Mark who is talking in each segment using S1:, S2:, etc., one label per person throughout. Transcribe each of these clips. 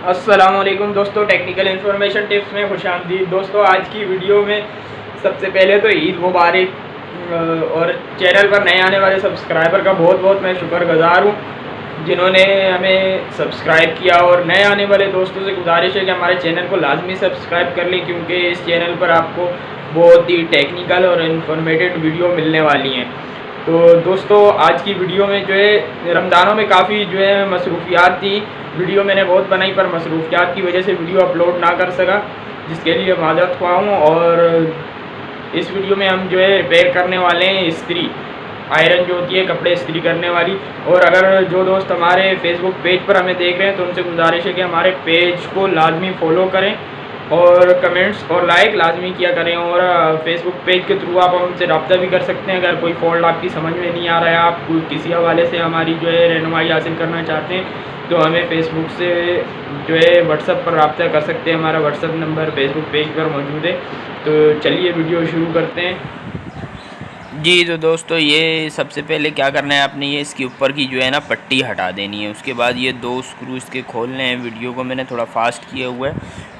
S1: अस्सलाम वालेकुम दोस्तों, टेक्निकल इन्फॉर्मेशन टिप्स में खुशामदीद। दोस्तों आज की वीडियो में सबसे पहले तो ईद मुबारक। और चैनल पर नए आने वाले सब्सक्राइबर का बहुत बहुत मैं शुक्रगुजार हूँ जिन्होंने हमें सब्सक्राइब किया। और नए आने वाले दोस्तों से गुजारिश है कि हमारे चैनल को लाजमी सब्सक्राइब कर लें, क्योंकि इस चैनल पर आपको बहुत ही टेक्निकल और इन्फॉर्मेटिव वीडियो मिलने वाली हैं। तो दोस्तों आज की वीडियो में जो है रमज़ानों में काफ़ी जो है मसरूफियात थी। वीडियो मैंने बहुत बनाई पर मसरूफियात की वजह से वीडियो अपलोड ना कर सका, जिसके लिए माज़रत ख्वाह हूँ। और इस वीडियो में हम जो है रिपेयर करने वाले हैं इस्त्री, आयरन जो होती है कपड़े इस्त्री करने वाली। और अगर जो दोस्त हमारे फेसबुक पेज पर हमें देख रहे हैं तो उनसे गुजारिश है कि हमारे पेज को लाजमी फ़ॉलो करें और कमेंट्स और लाइक लाजमी किया करें। और फेसबुक पेज के थ्रू आप हमसे रब्ता भी कर सकते हैं। अगर कोई फॉल्ट आपकी समझ में नहीं आ रहा है, आप किसी हवाले से हमारी जो है रहनुमाई हासिल करना चाहते हैं, तो हमें फ़ेसबुक से जो है व्हाट्सएप पर रब्ता कर सकते हैं। हमारा व्हाट्सएप नंबर फेसबुक पेज पर मौजूद है। तो चलिए वीडियो शुरू करते हैं।
S2: जी तो दोस्तों ये सबसे पहले क्या करना है, आपने ये इसके ऊपर की जो है ना पट्टी हटा देनी है। उसके बाद ये 2 स्क्रू इसके खोलने हैं। वीडियो को मैंने थोड़ा फास्ट किया हुआ है,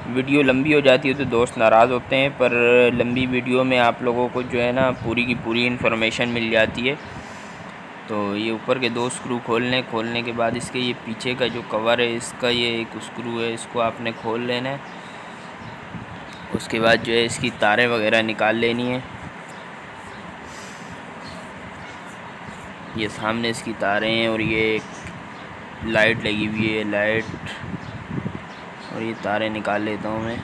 S2: वीडियो लंबी हो जाती है तो दोस्त नाराज़ होते हैं, पर लंबी वीडियो में आप लोगों को जो है ना पूरी की पूरी इन्फॉर्मेशन मिल जाती है। तो ये ऊपर के 2 स्क्रू खोलने के बाद इसके ये पीछे का जो कवर है इसका ये एक स्क्रू है, इसको आपने खोल लेना है। उसके बाद जो है इसकी तारें वगैरह निकाल लेनी है। ये सामने इसकी तारें हैं और ये एक लाइट लगी हुई है, लाइट, और ये तारें निकाल लेता हूँ मैं।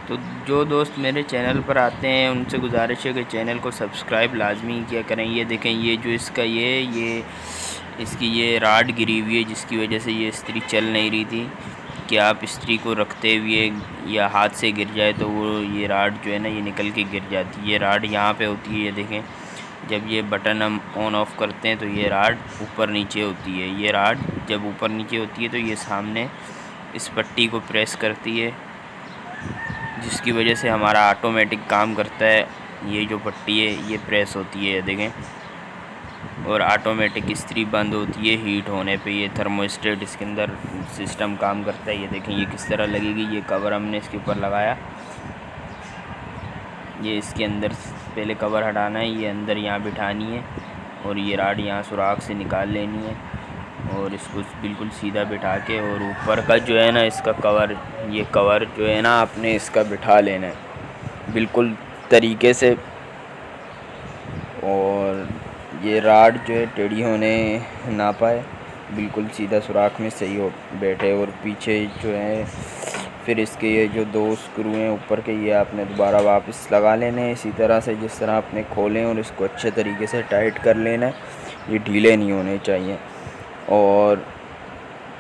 S2: तो जो दोस्त मेरे चैनल पर आते हैं उनसे गुजारिश है कि चैनल को सब्सक्राइब लाजमी किया करें। ये देखें, ये जो इसका ये इसकी ये राड गिरी हुई है, जिसकी वजह से ये इस्त्री चल नहीं रही थी। कि आप इस्त्री को रखते हुए या हाथ से गिर जाए तो वो ये राड जो है ना ये निकल के गिर जाती है। ये राड यहाँ पे होती है, ये देखें, जब ये बटन हम ऑन ऑफ़ करते हैं तो ये राड ऊपर नीचे होती है। ये राड जब ऊपर नीचे होती है तो ये सामने इस पट्टी को प्रेस करती है, जिसकी वजह से हमारा ऑटोमेटिक काम करता है। ये जो पट्टी है ये प्रेस होती है, देखें, और ऑटोमेटिक इस्त्री बंद होती है हीट होने पे। ये थर्मोस्टेट इसके अंदर सिस्टम काम करता है। ये देखें ये किस तरह लगेगी। ये कवर हमने इसके ऊपर लगाया, ये इसके अंदर पहले कवर हटाना है, ये अंदर यहाँ बिठानी है और ये राड यहाँ सुराख से निकाल लेनी है और इसको बिल्कुल सीधा बिठा के, और ऊपर का जो है ना इसका कवर, ये कवर जो है ना आपने इसका बिठा लेना है बिल्कुल तरीके से। और ये राड जो है टेढ़ी होने ना पाए, बिल्कुल सीधा सुराख में सही हो बैठे। और पीछे जो है फिर इसके ये जो 2 स्क्रू हैं ऊपर के, ये आपने दोबारा वापस लगा लेने हैं इसी तरह से जिस तरह आपने खोले, और इसको अच्छे तरीके से टाइट कर लेना है। ये ढीले नहीं होने चाहिए। और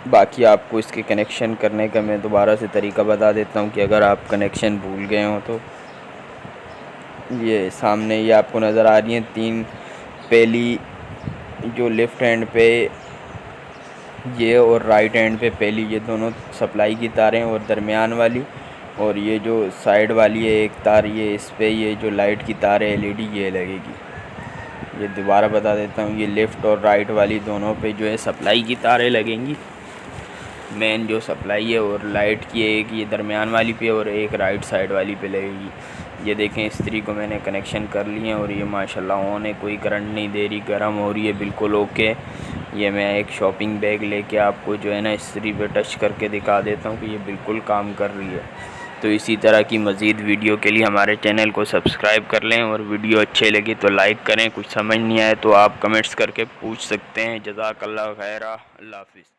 S2: बाकी आपको इसके कनेक्शन करने का मैं दोबारा से तरीका बता देता हूँ कि अगर आप कनेक्शन भूल गए हो तो ये सामने ये आपको नज़र आ रही हैं 3 पहली जो लेफ़्ट हैंड पे ये और राइट हैंड पे पहली, ये दोनों सप्लाई की तारें, और दरमियान वाली और ये जो साइड वाली है एक तार, ये इस पे ये जो लाइट की तार है एलईडी ये लगेगी। ये दोबारा बता देता हूँ, ये लेफ़्ट और राइट वाली दोनों पे जो है सप्लाई की तारें लगेंगी, मेन जो सप्लाई है। और लाइट की एक ये दरमियान वाली पे और एक राइट साइड वाली पे लगेगी। ये देखें इस्त्री को मैंने कनेक्शन कर लिए हैं और ये माशाल्लाह ऑन है, कोई करंट नहीं दे रही, गर्म हो रही है बिल्कुल ओके। ये मैं एक शॉपिंग बैग लेके आपको जो है ना इस्त्री पे टच करके दिखा देता हूँ कि ये बिल्कुल काम कर रही है। तो इसी तरह की मज़ीद वीडियो के लिए हमारे चैनल को सब्सक्राइब कर लें, और वीडियो अच्छे लगे तो लाइक करें। कुछ समझ नहीं आए तो आप कमेंट्स करके पूछ सकते हैं। जज़ाकल्लाह खैरा, अल्लाह हाफ़िज़।